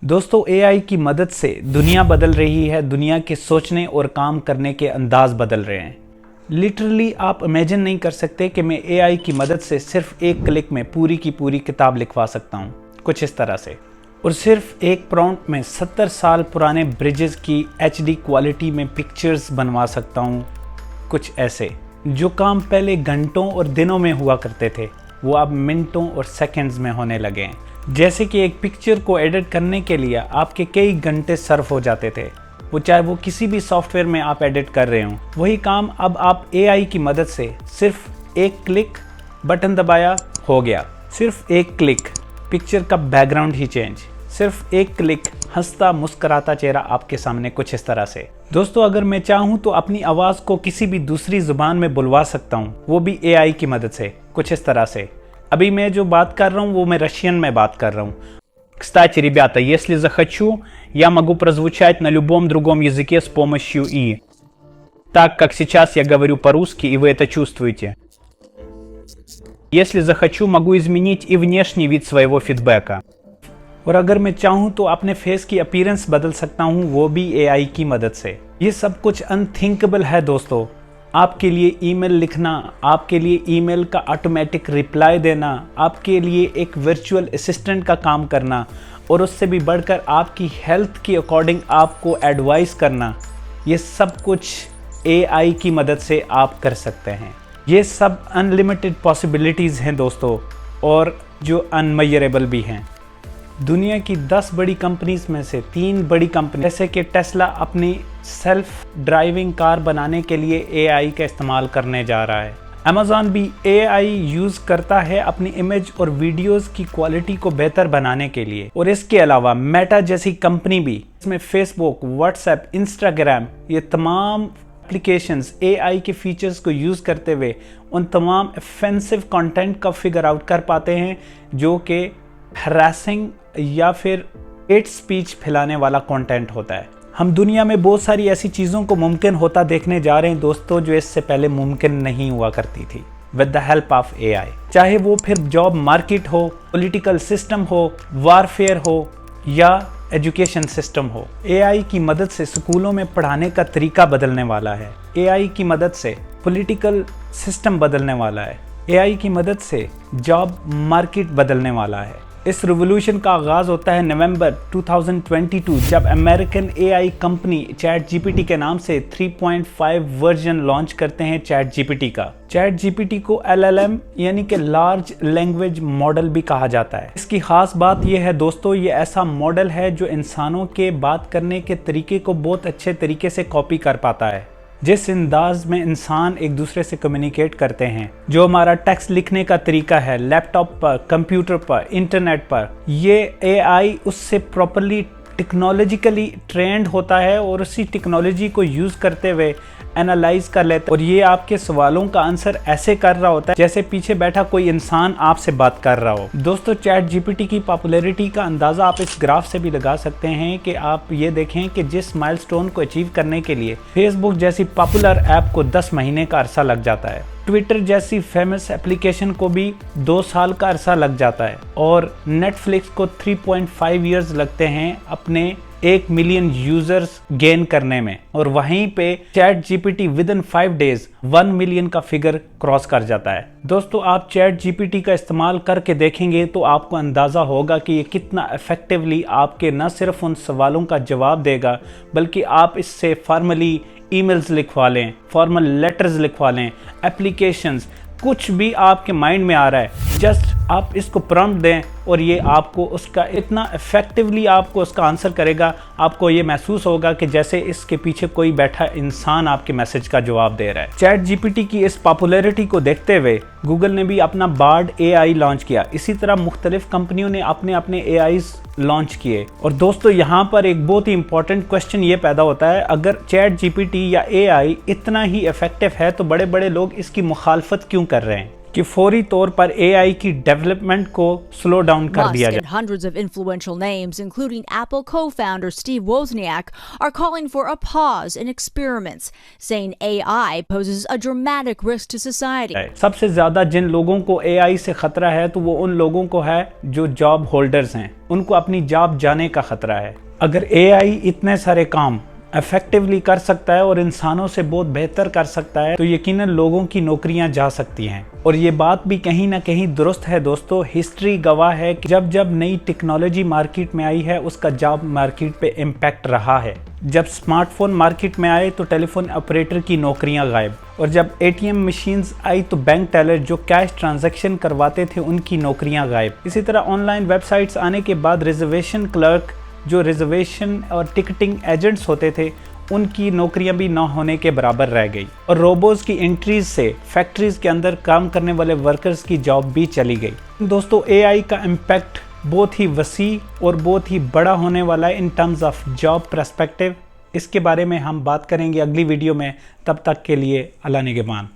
दोस्तों एआई की मदद से दुनिया बदल रही है, दुनिया के सोचने और काम करने के अंदाज बदल रहे हैं। लिटरली आप इमेजिन नहीं कर सकते कि मैं एआई की मदद से सिर्फ एक क्लिक में पूरी की पूरी किताब लिखवा सकता हूँ, कुछ इस तरह से। और सिर्फ एक प्रॉम्प्ट में 70 साल पुराने ब्रिजेस की HD क्वालिटी में पिक्चर्स बनवा सकता हूँ, कुछ ऐसे। जो काम पहले घंटों और दिनों में हुआ करते थे वो अब मिनटों और सेकंड्स में होने लगे हैं। जैसे कि एक पिक्चर को एडिट करने के लिए आपके कई घंटे सर्फ हो जाते थे, वो चाहे वो किसी भी सॉफ्टवेयर में आप एडिट कर रहे हो, वही काम अब आप एआई की मदद से सिर्फ एक क्लिक, बटन दबाया, हो गया। सिर्फ एक क्लिक, पिक्चर का बैकग्राउंड ही चेंज। सिर्फ एक क्लिक, हंसता मुस्कुराता चेहरा आपके सामने, कुछ इस तरह से। दोस्तों अगर मैं चाहूँ तो अपनी आवाज़ को किसी भी दूसरी जुबान में बुलवा सकता हूँ, वो भी एआई की मदद से, कुछ इस तरह से। अभी मैं जो बात कर रहा हूँ वो मैं रशियन में बात कर रहा हूँ। Кстати, ребята, если захочу, я могу прозвучать на любом другом языке с помощью «и». Так как сейчас я говорю по-русски, и вы это чувствуете. Если захочу, могу изменить и внешний вид своего фидбэка. और अगर मैं चाहूँ तो अपने फेस की अपीयरेंस बदल सकता हूँ, वो भी एआई की मदद से। ये सब कुछ अनथिंकेबल है दोस्तों। आपके लिए ईमेल लिखना, आपके लिए ईमेल का ऑटोमेटिक रिप्लाई देना, आपके लिए एक वर्चुअल असिस्टेंट का काम करना, और उससे भी बढ़कर आपकी हेल्थ के अकॉर्डिंग आपको एडवाइस करना, ये सब कुछ एआई की मदद से आप कर सकते हैं। ये सब अनलिमिटेड पॉसिबिलिटीज़ हैं दोस्तों, और जो अनमेजरेबल भी हैं। दुनिया की 10 बड़ी कंपनीज में से 3 बड़ी कंपनी जैसे कि टेस्ला अपनी सेल्फ ड्राइविंग कार बनाने के लिए एआई का इस्तेमाल करने जा रहा है। अमेज़ॉन भी एआई यूज़ करता है अपनी इमेज और वीडियोस की क्वालिटी को बेहतर बनाने के लिए। और इसके अलावा मेटा जैसी कंपनी भी, इसमें फेसबुक, व्हाट्सएप, इंस्टाग्राम, ये तमाम एप्लीकेशंस एआई के फीचर्स को यूज़ करते हुए उन तमाम ऑफेंसिव कंटेंट का फिगर आउट कर पाते हैं जो कि हरासिंग या फिर हेट स्पीच फैलाने वाला कंटेंट होता है। हम दुनिया में बहुत सारी ऐसी चीज़ों को मुमकिन होता देखने जा रहे हैं दोस्तों, जो इससे पहले मुमकिन नहीं हुआ करती थी with the help of AI. चाहे वो फिर जॉब मार्केट हो, पॉलिटिकल सिस्टम हो, वारफेयर हो, या एजुकेशन सिस्टम हो। एआई की मदद से स्कूलों में पढ़ाने का तरीका बदलने वाला है। एआई की मदद से पॉलिटिकल सिस्टम बदलने वाला है। एआई की मदद से जॉब मार्केट बदलने वाला है। इस रिवॉल्यूशन का आगाज़ होता है नवंबर 2022 जब American AI company chat GPT के नाम से 3.5 वर्जन लॉन्च करते हैं चैट जीपीटी का। चैट जीपीटी को LLM यानी कि लार्ज लैंग्वेज मॉडल भी कहा जाता है। इसकी खास बात यह है दोस्तों, ये ऐसा मॉडल है जो इंसानों के बात करने के तरीके को बहुत अच्छे तरीके से कॉपी कर पाता है। जिस अंदाज में इंसान एक दूसरे से कम्युनिकेट करते हैं, जो हमारा टेक्स्ट लिखने का तरीका है लैपटॉप पर, कंप्यूटर पर, इंटरनेट पर, ये एआई उससे प्रॉपरली टेक्नोलॉजिकली ट्रेंड होता है और उसी टेक्नोलॉजी को यूज़ करते हुए एनालाइज कर लेता है, और ये आपके सवालों का आंसर ऐसे कर रहा होता है जैसे पीछे बैठा कोई इंसान आपसे बात कर रहा हो। दोस्तों चैट जीपीटी की पॉपुलैरिटी का अंदाज़ा आप इस ग्राफ से भी लगा सकते हैं कि आप ये देखें कि जिस माइलस्टोन को अचीव करने के लिए फेसबुक जैसी पॉपुलर ऐप को 10 महीने का अरसा लग जाता है, ट्विटर जैसी फेमस एप्लीकेशन को भी 2 साल का अरसा लग जाता है, और नेटफ्लिक्स को 3.5 ईयर्स लगते हैं अपने 1 मिलियन यूजर्स गेन करने में, और वहीं पे chat GPT with in 5 days 1 million का फिगर क्रॉस कर जाता है। दोस्तों आप चैट जीपीटी का इस्तेमाल करके देखेंगे तो आपको अंदाज़ा होगा कि ये कितना इफेक्टिवली आपके न सिर्फ उन सवालों का जवाब देगा, बल्कि आप इससे फॉर्मली ईमेल्स लिखवा लें, फॉर्मल लेटर्स लिखवा लें, एप्लीकेशंस, कुछ भी आपके माइंड में आ रहा है, जस्ट आप इसको प्रॉम्प्ट दें और ये आपको उसका इतना इफेक्टिवली आपको उसका आंसर करेगा। आपको ये महसूस होगा कि जैसे इसके पीछे कोई बैठा इंसान आपके मैसेज का जवाब दे रहा है। चैट जीपीटी की इस पॉपुलैरिटी को देखते हुए गूगल ने भी अपना बार्ड एआई लॉन्च किया। इसी तरह मुख्तलिफ कंपनियों ने अपने अपने एआईज लॉन्च किए। और दोस्तों यहाँ पर एक बहुत ही इंपॉर्टेंट क्वेश्चन ये पैदा होता है, अगर चैट जीपीटी या एआई इतना ही इफेक्टिव है तो बड़े बड़े लोग इसकी मुखालफत क्यों कर रहे हैं? कि फौरी तौर पर एआई की डेवलपमेंट को स्लो डाउन कर दिया Musk जाए। and hundreds of influential names, including Apple co-founder Steve Wozniak, are calling for a pause in experiments, saying AI poses a dramatic risk to society. सबसे ज्यादा जिन लोगों को एआई से खतरा है तो वो उन लोगों को है जो जॉब होल्डर्स हैं, उनको अपनी जॉब जाने का खतरा है। अगर एआई इतने सारे काम इफेक्टिवली कर सकता है और इंसानों से बहुत बेहतर कर सकता है तो यकीनन लोगों की नौकरियां जा सकती हैं। और ये बात भी कहीं ना कहीं दुरुस्त है दोस्तों। हिस्ट्री गवाह है कि जब जब नई टेक्नोलॉजी मार्केट में आई है उसका जॉब मार्केट पे इम्पैक्ट रहा है। जब स्मार्टफोन मार्केट में आए तो टेलीफोन ऑपरेटर की नौकरियां गायब, और जब एटीएम मशीन्स आई तो बैंक टेलर जो कैश ट्रांजैक्शन करवाते थे उनकी नौकरियां गायब। इसी तरह ऑनलाइन वेबसाइट्स आने के बाद रिजर्वेशन क्लर्क जो रिजर्वेशन और टिकटिंग एजेंट्स होते थे उनकी नौकरियां भी ना होने के बराबर रह गई, और रोबोट्स की एंट्रीज से फैक्ट्रीज के अंदर काम करने वाले वर्कर्स की जॉब भी चली गई। दोस्तों एआई का इम्पैक्ट बहुत ही वसी और बहुत ही बड़ा होने वाला है in terms of job perspective. इसके बारे में हम बात करेंगे अगली वीडियो में। तब तक के लिए अल्लाह निगहबान।